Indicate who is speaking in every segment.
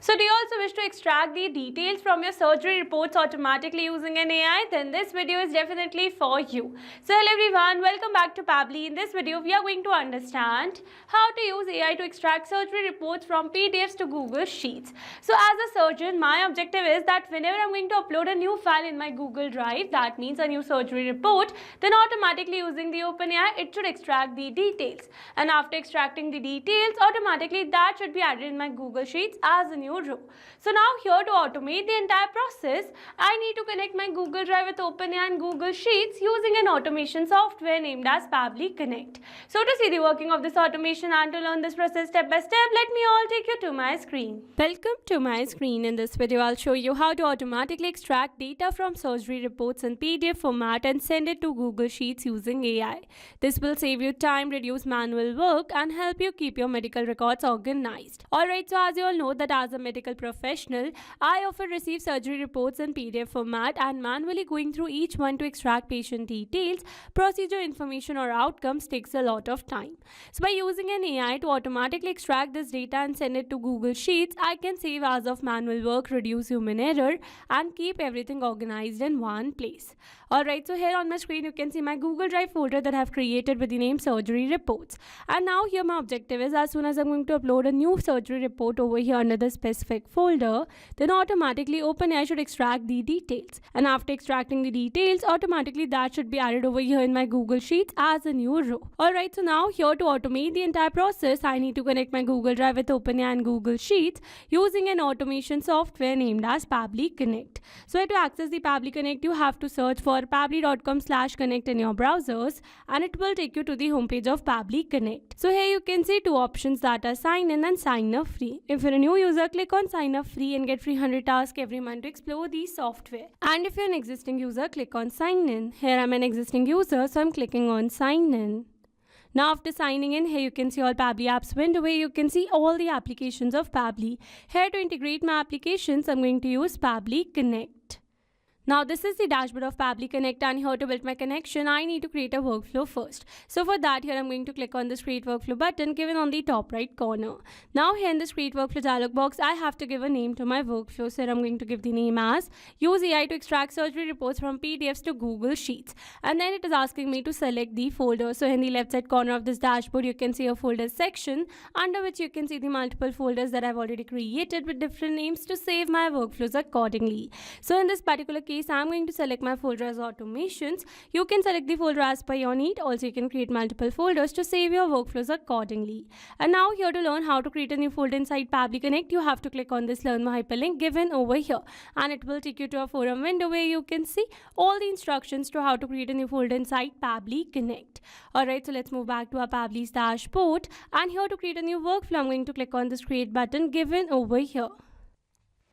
Speaker 1: So do you also wish to extract the details from your surgery reports automatically using an AI? Then this video is definitely for you. So hello everyone, welcome back to Pabbly. In this video, we are going to understand how to use AI to extract surgery reports from PDFs to Google Sheets. So as a surgeon, my objective is that whenever I'm going to upload a new file in my Google Drive, that means a new surgery report, then automatically using the OpenAI, it should extract the details. And after extracting the details, automatically that should be added in my Google Sheets as a new row. So now here to automate the entire process, I need to connect my Google Drive with OpenAI and Google Sheets using an automation software named as Pabbly Connect. So to see the working of this automation and to learn this process step by step, let me all take you to my screen. Welcome to my screen. In this video, I'll show you how to automatically extract data from surgery reports in PDF format and send it to Google Sheets using AI. This will save you time, reduce manual work, and help you keep your medical records organized. Alright, so as you all know that as a medical professional, I often receive surgery reports in PDF format and manually going through each one to extract patient details, procedure information or outcomes takes a lot of time. So by using an AI to automatically extract this data and send it to Google Sheets, I can save hours of manual work, reduce human error, and keep everything organized in one place. Alright, so here on my screen you can see my Google Drive folder that I have created with the name surgery reports. And now here my objective is, as soon as I'm going to upload a new surgery report over here under the specific folder, then automatically OpenAI should extract the details. And after extracting the details, automatically that should be added over here in my Google Sheets as a new row. Alright, so now here to automate the entire process, I need to connect my Google Drive with OpenAI and Google Sheets using an automation software named as Pabbly Connect. So to access the Pabbly Connect, you have to search for pabbly.com/connect in your browsers and it will take you to the homepage of Pabbly Connect. So here you can see two options that are sign in and sign up free. If you're a new user, click on sign up free and get free 100 tasks every month to explore the software. And if you're an existing user, click on sign in. Here I'm an existing user, so I'm clicking on sign in. Now after signing in, here you can see all Pabbly apps window where you can see all the applications of Pabbly. Here to integrate my applications, I'm going to use Pabbly Connect. Now this is the dashboard of Pabbly Connect, and here to build my connection, I need to create a workflow first. So for that, here I'm going to click on this create workflow button given on the top right corner. Now here in this create workflow dialog box, I have to give a name to my workflow. So here I'm going to give the name as use AI to extract surgery reports from PDFs to Google Sheets. And then it is asking me to select the folder. So in the left side corner of this dashboard, you can see a folder section under which you can see the multiple folders that I've already created with different names to save my workflows accordingly. So in this particular case, I'm going to select my folder as automations. You can select the folder as per your need. Also, you can create multiple folders to save your workflows accordingly. And now here to learn how to create a new folder inside Pabbly Connect, you have to click on this learn more hyperlink given over here. And it will take you to a forum window where you can see all the instructions to how to create a new folder inside Pabbly Connect. Alright, so let's move back to our Pabbly's dashboard. And here to create a new workflow, I'm going to click on this create button given over here.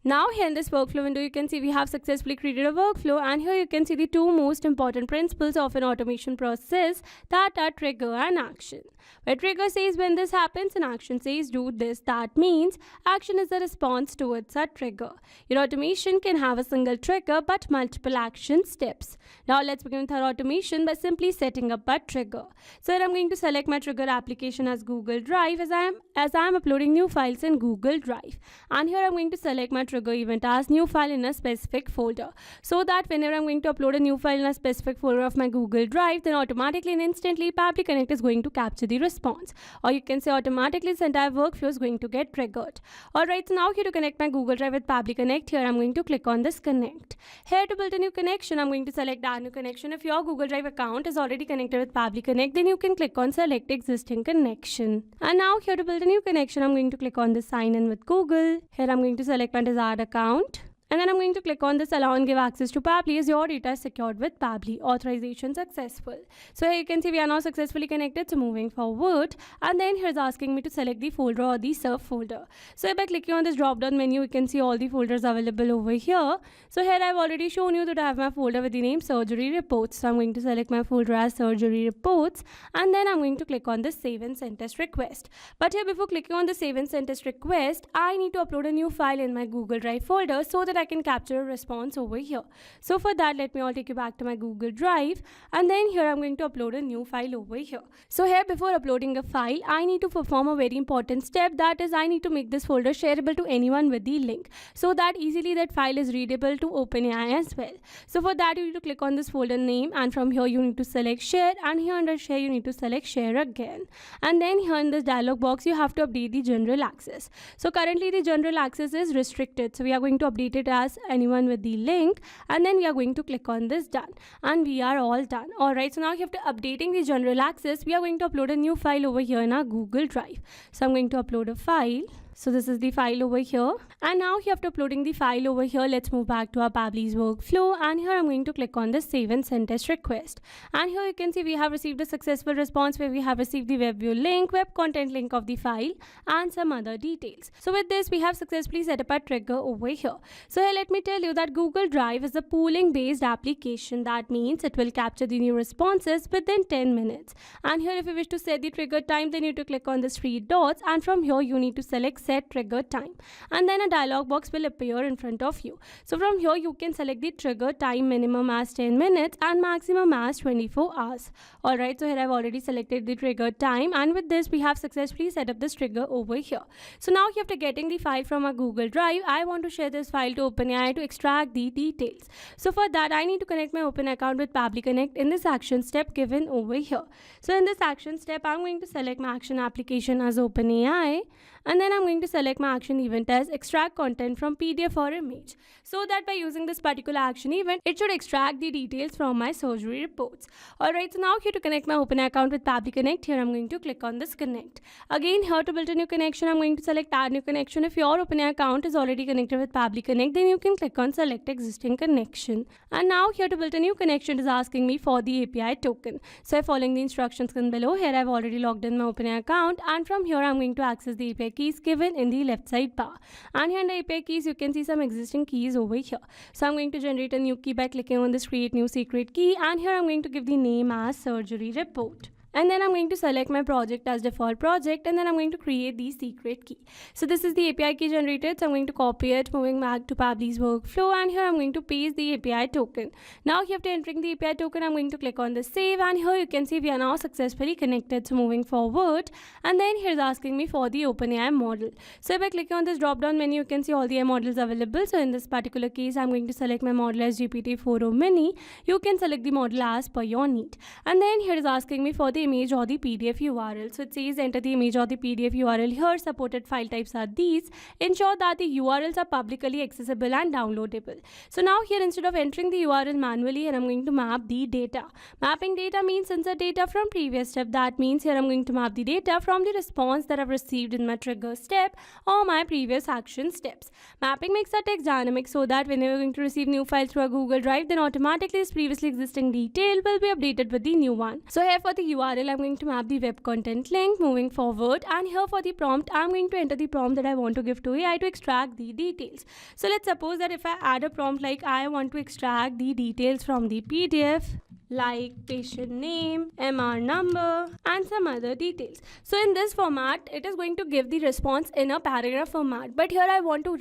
Speaker 1: Now here in this workflow window, you can see we have successfully created a workflow, and here you can see the two most important principles of an automation process, that are trigger and action. Where trigger says when this happens and action says do this. That means action is a response towards a trigger. Your automation can have a single trigger but multiple action steps. Now let's begin with our automation by simply setting up a trigger. So here I'm going to select my trigger application as Google Drive as I am uploading new files in Google Drive. And here I'm going to select my trigger event as new file in a specific folder, so that whenever I'm going to upload a new file in a specific folder of my Google Drive, then automatically and instantly Pabbly Connect is going to capture the response, or you can say automatically this entire workflow is going to get triggered. Alright, so now here to connect my Google Drive with Pabbly Connect, here I'm going to click on this connect. Here to build a new connection, I'm going to select add new connection. If your Google Drive account is already connected with Pabbly Connect, then you can click on select existing connection. And now here to build a new connection, I'm going to click on the sign in with Google. Here I'm going to select my desired account. And then I'm going to click on this allow and give access to Pabbly as your data is secured with Pabbly. Authorization successful. So here you can see we are now successfully connected. So moving forward, and then here's asking me to select the folder or the serve folder. So by clicking on this drop down menu, you can see all the folders available over here. So here I've already shown you that I have my folder with the name surgery reports. So I'm going to select my folder as surgery reports, and then I'm going to click on the save and send test request. But here before clicking on the save and send test request, I need to upload a new file in my Google Drive folder so that I can capture a response over here. So for that, let me all take you back to my Google Drive, and then here I'm going to upload a new file over here. So here, before uploading a file, I need to perform a very important step, that is I need to make this folder shareable to anyone with the link, so that easily that file is readable to OpenAI as well. So for that, you need to click on this folder name, and from here you need to select share, and here under share you need to select share again, and then here in this dialog box you have to update the general access. So currently the general access is restricted, so we are going to update it as anyone with the link, and then we are going to click on this done, and we are all done. Alright, so now after updating the general access, we are going to upload a new file over here in our Google Drive. So I'm going to upload a file. So this is the file over here, and now here after uploading the file over here, let's move back to our Pabbly's workflow, and here I'm going to click on the save and send test request, and here you can see we have received a successful response where we have received the web view link, web content link of the file, and some other details. So with this, we have successfully set up a trigger over here. So here let me tell you that Google Drive is a pooling based application. That means it will capture the new responses within 10 minutes. And here if you wish to set the trigger time, then you need to click on the three dots, and from here you need to select set trigger time, and then a dialog box will appear in front of you. So from here you can select the trigger time minimum as 10 minutes and maximum as 24 hours. Alright, so here I've already selected the trigger time, and with this we have successfully set up this trigger over here. So now after getting the file from our Google Drive, I want to share this file to OpenAI to extract the details. So for that, I need to connect my Open account with Pabbly Connect in this action step given over here. So in this action step, I'm going to select my action application as OpenAI, and then I'm going to select my action event as extract content from PDF or image, so that by using this particular action event, it should extract the details from my surgery reports. Alright, so now here to connect my Open account with Pabbly Connect, here I'm going to click on this connect. Again, here to build a new connection, I'm going to select add new connection. If your OpenAI account is already connected with Pabbly Connect, then you can click on select existing connection. And now here to build a new connection, is asking me for the API token. So following the instructions given below, here I've already logged in my OpenAI account, and from here I'm going to access the API keys given in the left side bar, and here in the API keys you can see some existing keys over here. So I'm going to generate a new key by clicking on this create new secret key, and here I'm going to give the name as surgery report. And then I'm going to select my project as default project, and then I'm going to create the secret key. So this is the API key generated, so I'm going to copy it, moving back to Pabbly's workflow, and here I'm going to paste the API token. Now here after entering the API token, I'm going to click on the save, and here you can see we are now successfully connected. So moving forward, and then here's asking me for the OpenAI model. So by clicking on this drop down menu, you can see all the AI models available. So in this particular case, I'm going to select my model as GPT-4o mini. You can select the model as per your need. And then here is asking me for the image or the PDF URL. So it says enter the image or the PDF URL here. Supported file types are these. Ensure that the URLs are publicly accessible and downloadable. So now here, instead of entering the URL manually, and I'm going to map the data. Mapping data means insert data from previous step. That means here I'm going to map the data from the response that I've received in my trigger step or my previous action steps. Mapping makes our text dynamic, so that whenever you're going to receive new files through a Google Drive, then automatically this previously existing detail will be updated with the new one. So here for the URL, I'm going to map the web content link moving forward, and here for the prompt, I'm going to enter the prompt that I want to give to AI to extract the details. So let's suppose that if I add a prompt like I want to extract the details from the PDF, like patient name, MR number, and some other details. So in this format, it is going to give the response in a paragraph format. But here I want to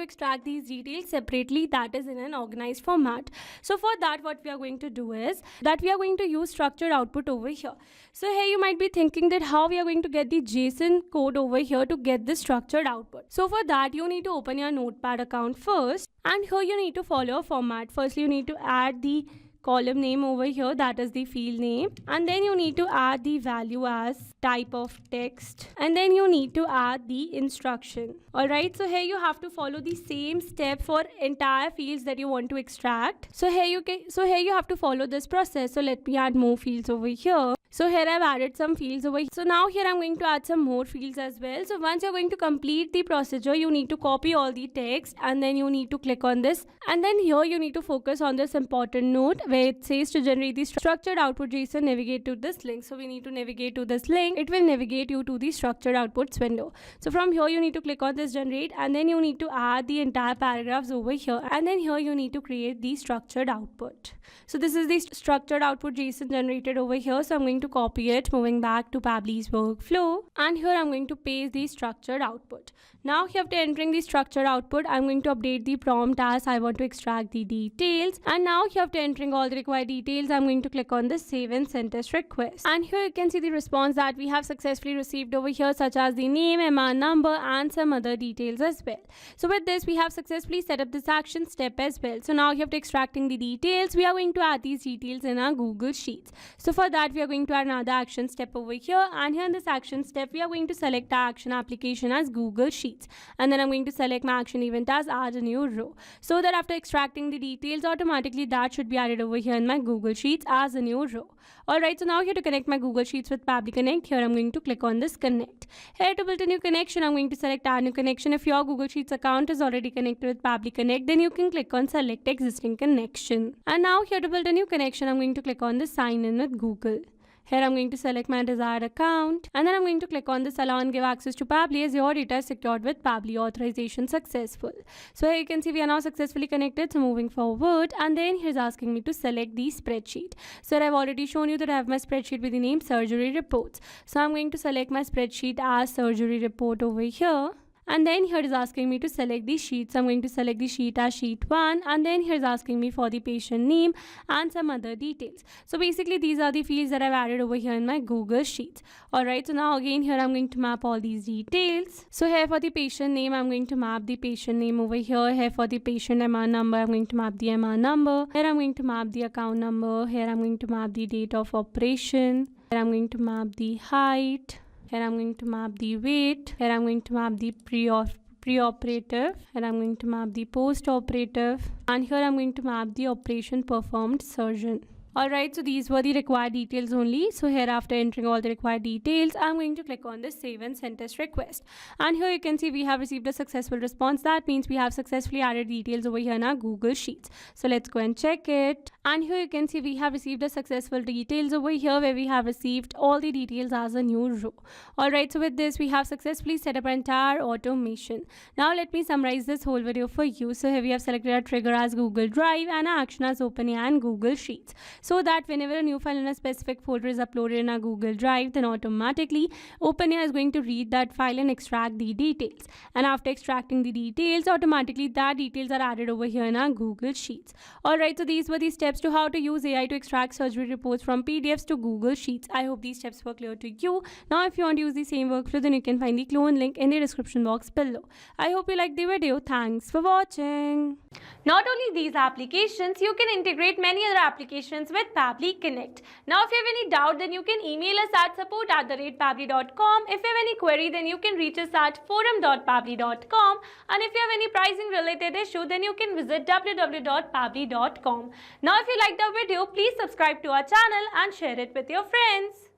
Speaker 1: extract these details separately, that is in an organized format. So for that, what we are going to do is that we are going to use structured output over here. So here you might be thinking that how we are going to get the JSON code over here to get this structured output. So for that, you need to open your Notepad account first, and here you need to follow a format. Firstly, you need to add the column name over here, that is the field name, and then you need to add the value as type of text, and then you need to add the instruction. Alright, so here you have to follow the same step for entire fields that you want to extract. So here you have to follow this process. So let me add more fields over here. So here I've added some fields over here. So now here I'm going to add some more fields as well. So once you're going to complete the procedure, you need to copy all the text, and then you need to click on this, and then here you need to focus on this important note where it says to generate the structured output JSON, navigate to this link. So we need to navigate to this link. It will navigate you to the structured outputs window. So from here you need to click on this generate, and then you need to add the entire paragraphs over here, and then here you need to create the structured output. So this is the structured output JSON generated over here. So I'm going to copy it, moving back to Pabbly's workflow, and here I'm going to paste the structured output. Now here after entering the structure output, I'm going to update the prompt as I want to extract the details. And now here after entering all the required details, I'm going to click on the save and send test request. And here you can see the response that we have successfully received over here, such as the name, MR number, and some other details as well. So with this, we have successfully set up this action step as well. So now here after extracting the details, we are going to add these details in our Google Sheets. So for that, we are going to add another action step over here. And here in this action step, we are going to select our action application as Google Sheets. And then I'm going to select my action event as add a new row, so that after extracting the details, automatically that should be added over here in my Google Sheets as a new row. Alright, so now here to connect my Google Sheets with Pabbly Connect, here I'm going to click on this connect. Here to build a new connection, I'm going to select add new connection. If your Google Sheets account is already connected with Pabbly Connect, then you can click on select existing connection. And now here to build a new connection, I'm going to click on the sign in with Google. Here I'm going to select my desired account, and then I'm going to click on this allow and give access to Pabbly as your data is secured with Pabbly, authorization successful. So here you can see we are now successfully connected. So moving forward, and then here's asking me to select the spreadsheet. So I've already shown you that I have my spreadsheet with the name surgery reports. So I'm going to select my spreadsheet as surgery report over here. And then here is asking me to select the sheet. So I'm going to select the sheet as sheet 1, and then here is asking me for the patient name and some other details. So basically these are the fields that I've added over here in my Google Sheets. Alright, so now again here I'm going to map all these details. So here for the patient name, I'm going to map the patient name over here. Here for the patient MR number, I'm going to map the MR number. Here I'm going to map the account number. Here I'm going to map the date of operation. Here I'm going to map the height. Here I'm going to map the weight. Here I'm going to map the pre-operative. Here I'm going to map the post-operative. And here I'm going to map the operation performed surgeon. Alright, so these were the required details only. So here after entering all the required details, I'm going to click on the save and send test request. And here you can see we have received a successful response. That means we have successfully added details over here in our Google Sheets. So let's go and check it. And here you can see we have received a successful details over here where we have received all the details as a new row. Alright, so with this we have successfully set up our entire automation. Now let me summarize this whole video for you. So here we have selected our trigger as Google Drive and our action as OpenAI and Google Sheets. So that whenever a new file in a specific folder is uploaded in our Google Drive, then automatically OpenAI is going to read that file and extract the details. And after extracting the details, automatically that details are added over here in our Google Sheets. Alright, so these were the steps to how to use AI to extract surgery reports from PDFs to Google Sheets. I hope these steps were clear to you. Now if you want to use the same workflow, then you can find the clone link in the description box below. I hope you liked the video. Thanks for watching. Not only these applications, you can integrate many other applications with Pabbly Connect. Now if you have any doubt, then you can email us at support@pabbly.com. If you have any query, then you can reach us at forum.pabbly.com. And if you have any pricing related issue, then you can visit www.pabbly.com. Now if you liked the video, please subscribe to our channel and share it with your friends.